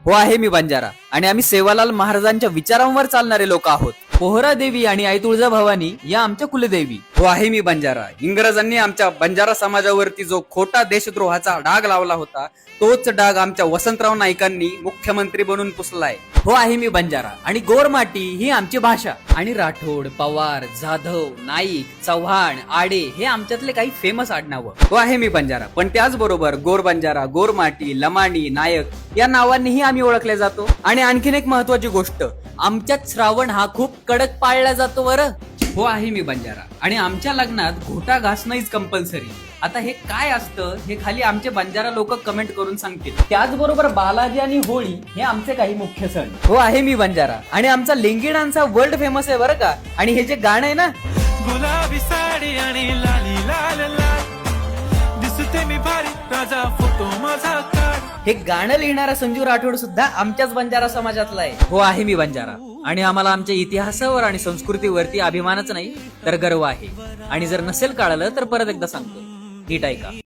हो आहे मी बंजारा आणि आम्ही सेवालाल महाराजांच्या विचारांवर चालणारे लोक आहोत. पोहरा देवी आणि आई तुळजाभवानी या आमच्या कुलदेवी. हो आहे मी बंजारा. इंग्रजांनी आमच्या बंजारा समाजावरती जो खोटा देशद्रोहाचा डाग लावला होता तोच डाग आमच्या वसंतराव नाईकांनी मुख्यमंत्री बनून पुसलाय. हो आहे मी बंजारा आणि गोरमाटी ही आमची भाषा आणि राठोड, पवार, जाधव, नाईक, चव्हाण, आडे हे आमच्यातले काही फेमस आडनावं. हो आहे मी बंजारा पण त्याचबरोबर गोर बंजारा, गोरमाटी, लमाणी, नायक या नावांनीही आम्ही ओळखले जातो. आणि आणखीन एक महत्वाची गोष्ट, आमच्यात श्रावण हा खूप कडक पाळला जातो बरं. हो आहे मी बंजारा आणि आमच्या लग्नात घोटा घासणं इज कंपल्सरी. आता हे काय असतं हे खाली आमचे बंजारा लोक कमेंट करून सांगतील. त्याचबरोबर बालाजी आणि होळी हे आमचे काही मुख्य सण. हो आहे मी बंजारा आणि आमचा लेंगी डान्स वर्ल्ड फेमस आहे बरं का. आणि हे जे गाणं आहे ना, गुलाबी साडी आणि लाली लाल लाल दिसते मी भारी राजा फोटो माझा काढ, हे गाणं लिहिणारा संजू राठोड सुद्धा आमच्याच बंजारा समाजातला आहे. हो आहे मी बंजारा आणि आम्हाला आमच्या इतिहासावर आणि संस्कृतीवरती अभिमानच नाही तर गर्व आहे. आणि जर नसेल कळालं तर परत एकदा सांगतो, नीट ऐका.